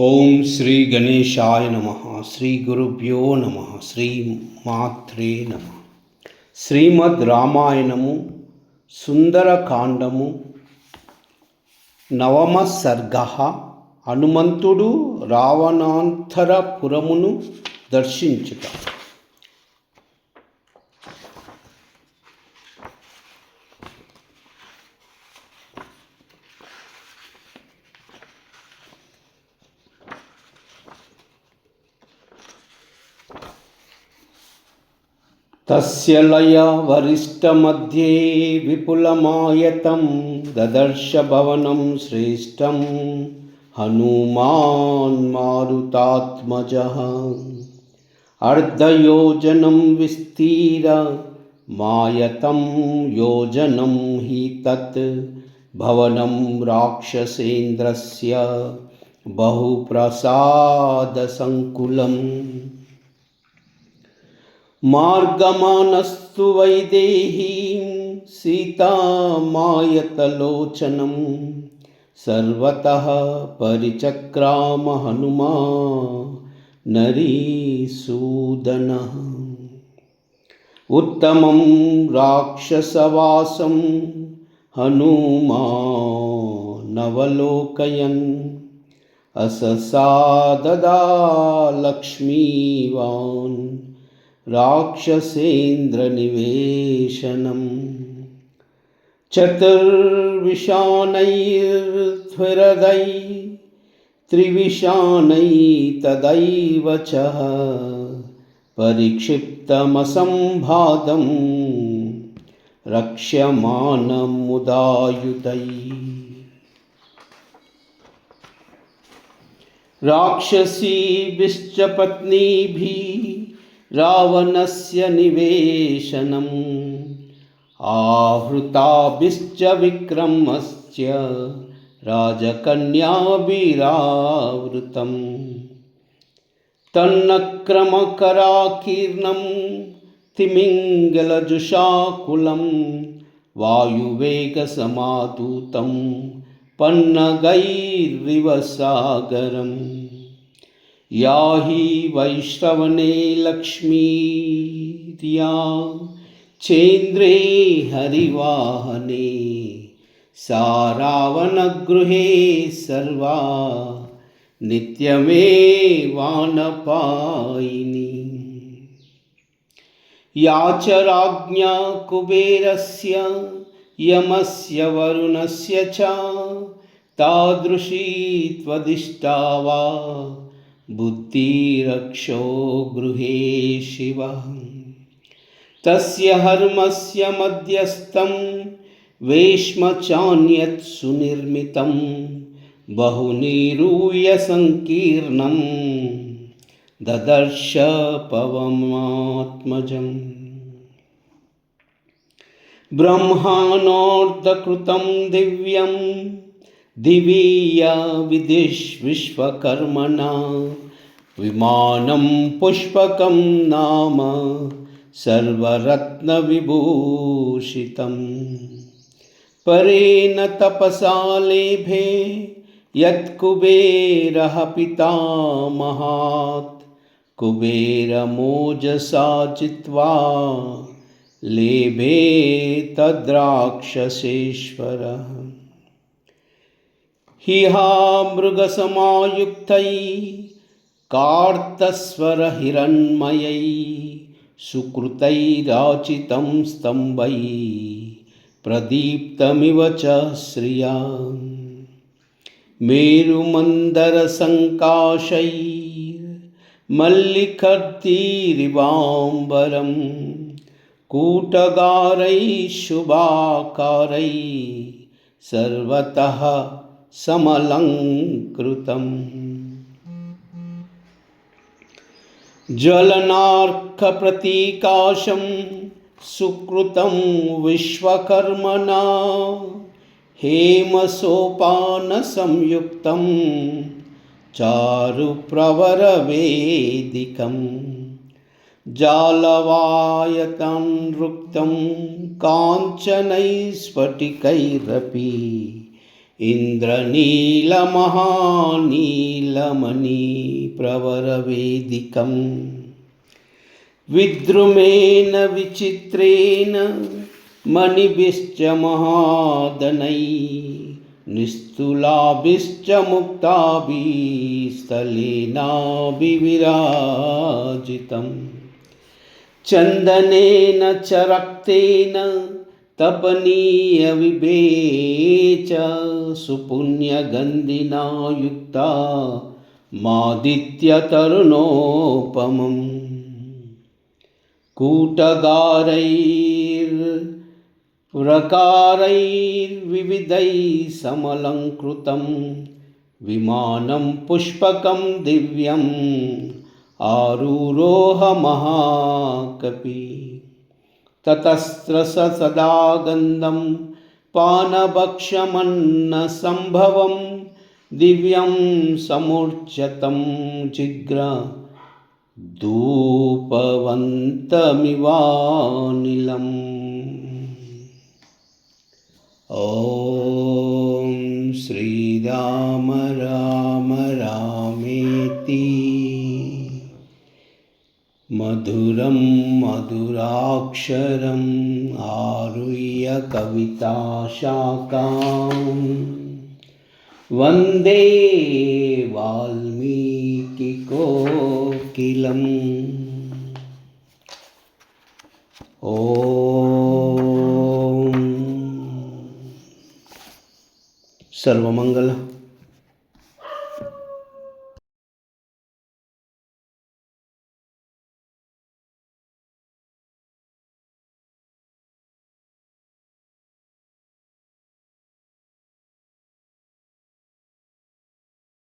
ఓం శ్రీ గణేశాయ నమః. శ్రీ గురుభ్యో నమః. శ్రీ మాత్రే నమః. శ్రీమద్ రామాయణము సుందరకాండము నవమ సర్గ. హనుమంతుడు రావణాంతరపురమును దర్శించుట. తస్య లయ వరిష్టమధ్యే విపులమాయతం దదర్శ భవనం శ్రేష్టం హనుమాన్ మారుతాత్మజః. అర్ధయోజనం విస్తీర మాయతం యోజనం హి తత్ భవనం రాక్షసేంద్రస్య బహుప్రసాద సంకులం. మార్గమానస్తు వైదేహీం సీతామాయతలోచనం సర్వతః పరిచక్రామ హనుమా నరీసూదనః. ఉత్తమం రాక్షసవాసం హనుమానవలోకయన్ అససాదదా లక్ష్మీవాన్ రాక్షసేంద్రనివేశనం. చతుర్విషాణైర్ధ్వరదై త్రివిషాణై తదైవ చ పరిక్షిప్తమసంబాధం రక్ష్యమాణముదాయుధై. రాక్షసీభిశ్చ పత్నీభిః రావణస్య నివేశనం ఆహృతాభిశ్చ విక్రమస్య రాజకన్యాభిరావృతం. తన్నక్రమకరాకీర్ణం తిమింగళజుషాకులం వాయువేగసమాదూతం పన్నగైరివ సాగరం. యాహి వైశ్రవణే లక్ష్మీర్యా చేంద్రే హరివాహనే సా రావణగృహే సర్వా నిత్యమేవానపాయిని. యా చ రాజ్ఞా కుబేరస్య యమస్య వరుణస్య చ తాదృశీ త్వదిష్టా వా బుద్ధిరక్షో గృహే శివ. తస్య హర్మస్య మధ్యస్థం వేష్మ చాన్యత్ సునిర్మితం బహునిరూయ సంకీర్ణం దదర్శ పవమాత్మజం. బ్రహ్మాణోర్ధకృతం దివ్యం దివీయ విశ్వకర్మణా విమానం పుష్పకం నామ సర్వరత్న విభూషితం. పరేణ తపసా లేభే యత్కుబేరః పితామహాత్ కుబేరమోజసా జిత్వా లేభే తద్రాక్షసేశ్వరః. హిహా మృగసమాయుక్తై కార్తస్వరహిరణ్మయై సుకృతైరాచితం స్తంభై ప్రదీప్తమివ చ శ్రియా. మేరుమందరసంకాశై మల్లికర్తీరివాంబరం కూటగారై శుభాకారై సర్వతః సమలంకృతం. జ్వలనార్కప్రతీకాశం సుకృతం విశ్వకర్మణా హేమసోపానసంయుక్తం చారుప్రవరవేదికం. జాలవాయతానృక్తం కాంచనైస్ఫటికైరపి इन्द्रनीलमहानीलमणिप्रवरवेदिकं विद्रुमेण विचित्रेण मणिभिश्च महादनैः निस्तुलाभिश्च मुक्ताभिस्थलेनाभिविराजितम् चन्दनेन च रक्तेन तपनीयविभेच सुपुण्यगन्धिना युक्ता मादित्यतरुणोपमम् कूटगारैर्व्रकारैर्विविधैः समलङ्कृतं विमानं पुष्पकं दिव्यम् आरुरोह महाकपि ततस्त्र सदा गन्धं पानभक्षमन्नसम्भवं दिव्यं समुच्चतं जिग्र धूपवन्तमिवानिलम्। ॐ श्रीराम राम रामेति मधुरं मधुराक्षरम् आरुह्य कविताशाखां वन्दे वाल्मीकिकोकिलम्। ॐ सर्वमङ्गल